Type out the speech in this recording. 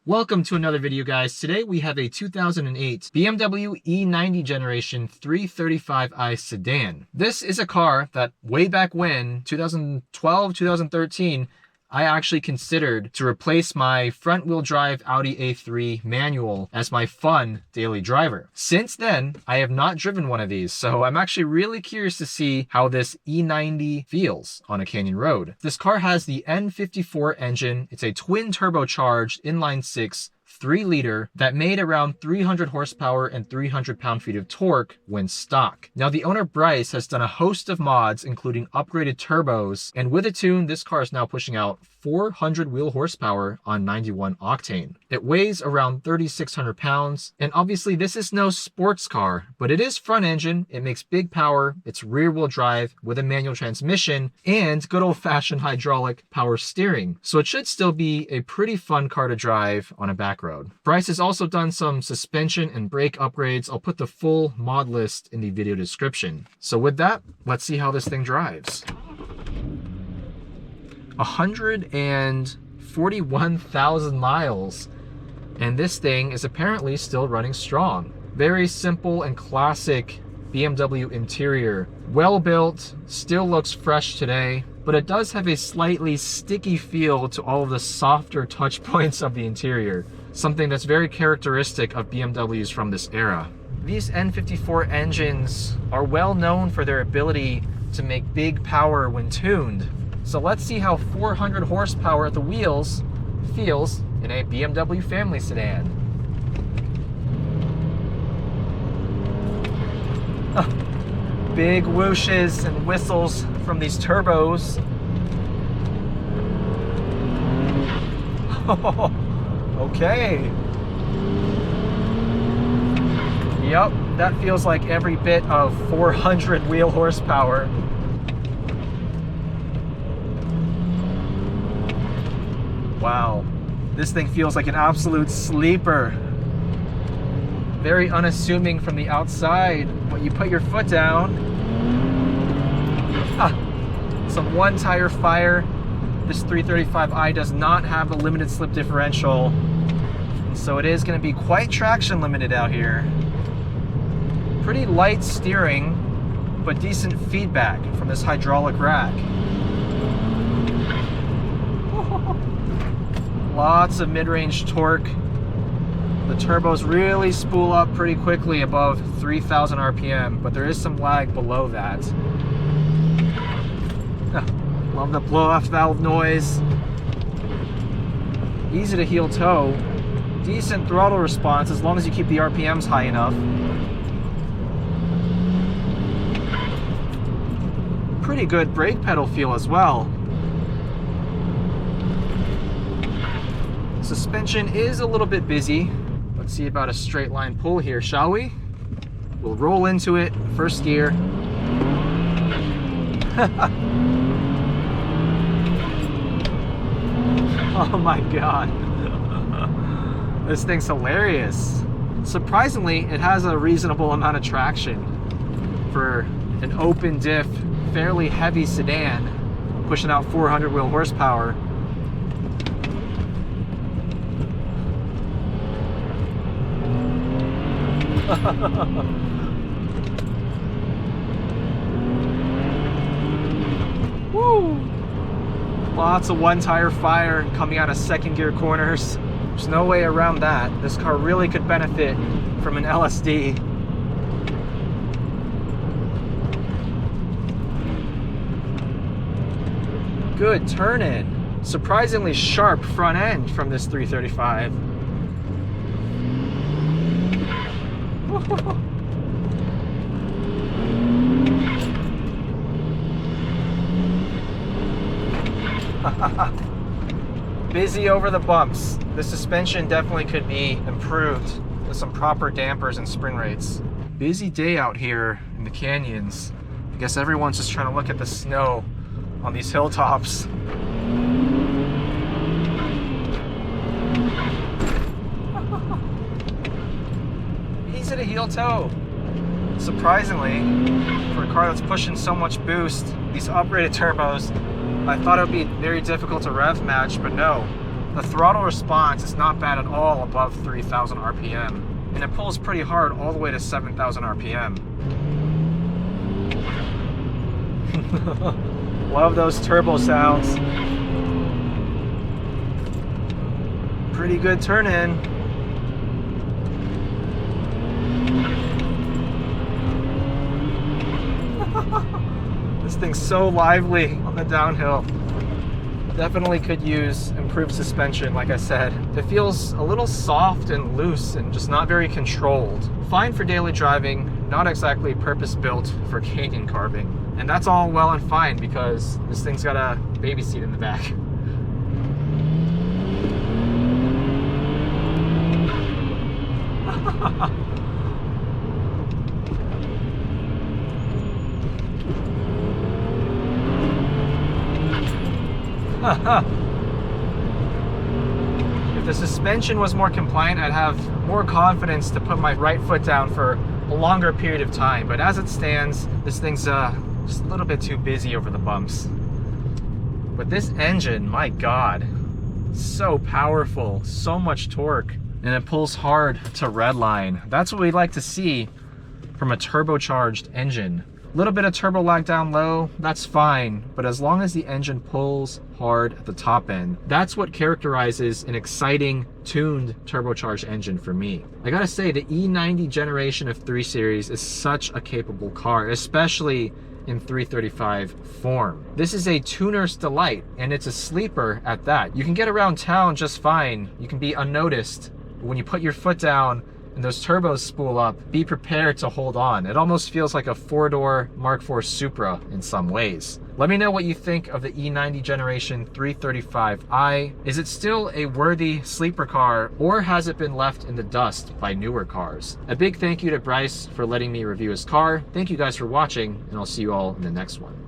Welcome to another video, guys. Today we have a 2008 BMW E90 generation 335i sedan. This is a car that way back when, 2012, 2013, I actually considered to replace my front-wheel drive Audi A3 manual as my fun daily driver. Since then, I have not driven one of these, so I'm actually really curious to see how this E90 feels on a canyon road. This car has the N54 engine. It's a twin turbocharged inline-six 3-liter that made around 300 horsepower and 300 pound-feet of torque when stock. Now, the owner Bryce has done a host of mods, including upgraded turbos, and with a tune, this car is now pushing out 400 wheel horsepower on 91 octane. It weighs around 3,600 pounds, and obviously this is no sports car, but it is front engine, it makes big power, it's rear wheel drive with a manual transmission, and good old fashioned hydraulic power steering. So it should still be a pretty fun car to drive on a back road. Bryce has also done some suspension and brake upgrades. I'll put the full mod list in the video description. So with that, let's see how this thing drives. 141,000 miles, and this thing is apparently still running strong. Very simple and classic BMW interior. Well built, still looks fresh today, but it does have a slightly sticky feel to all of the softer touch points of the interior, something that's very characteristic of BMWs from this era. These N54 engines are well known for their ability to make big power when tuned. So let's see how 400 horsepower at the wheels feels in a BMW family sedan. Big whooshes and whistles from these turbos. Okay. Yep, that feels like every bit of 400 wheel horsepower. Wow, this thing feels like an absolute sleeper. Very unassuming from the outside. When you put your foot down, some one tire fire. This 335i does not have the limited slip differential, so it is going to be quite traction limited out here. Pretty light steering, but decent feedback from this hydraulic rack. Lots of mid-range torque. The turbos really spool up pretty quickly above 3,000 RPM, but there is some lag below that. Love the blow-off valve noise. Easy to heel toe. Decent throttle response as long as you keep the RPMs high enough. Pretty good brake pedal feel as well. Suspension is a little bit busy. Let's see about a straight line pull here, shall we? We'll roll into it, first gear. Oh my god. This thing's hilarious. Surprisingly, it has a reasonable amount of traction for an open diff, fairly heavy sedan, pushing out 400 wheel horsepower. Woo! Lots of one tire fire coming out of second gear corners. There's no way around that. This car really could benefit from an LSD. Good turn in. Surprisingly sharp front end from this 335. Busy over the bumps. The suspension definitely could be improved with some proper dampers and spring rates. Busy day out here in the canyons. I guess everyone's just trying to look at the snow on these hilltops. Easy to heel toe. Surprisingly, for a car that's pushing so much boost, these upgraded turbos, I thought it would be very difficult to rev match, but no. The throttle response is not bad at all above 3,000 RPM, and it pulls pretty hard all the way to 7,000 RPM. Love those turbo sounds. Pretty good turn in. This thing's so lively on the downhill. Definitely could use improved suspension, like I said. It feels a little soft and loose and just not very controlled. Fine for daily driving, not exactly purpose-built for canyon carving. And that's all well and fine because this thing's got a baby seat in the back. If the suspension was more compliant, I'd have more confidence to put my right foot down for a longer period of time. But as it stands, this thing's just a little bit too busy over the bumps. But this engine, my God, so powerful, so much torque, and it pulls hard to redline. That's what we like to see from a turbocharged engine. A little bit of turbo lag down low, that's fine, but as long as the engine pulls hard at the top end, that's what characterizes an exciting, tuned, turbocharged engine for me. I gotta say, the E90 generation of 3 Series is such a capable car, especially in 335 form. This is a tuner's delight, and it's a sleeper at that. You can get around town just fine, you can be unnoticed, but when you put your foot down and those turbos spool up, be prepared to hold on. It almost feels like a 4-door Mark IV Supra in some ways. Let me know what you think of the E90 generation 335i. Is it still a worthy sleeper car, or has it been left in the dust by newer cars? A big thank you to Bryce for letting me review his car. Thank you guys for watching, and I'll see you all in the next one.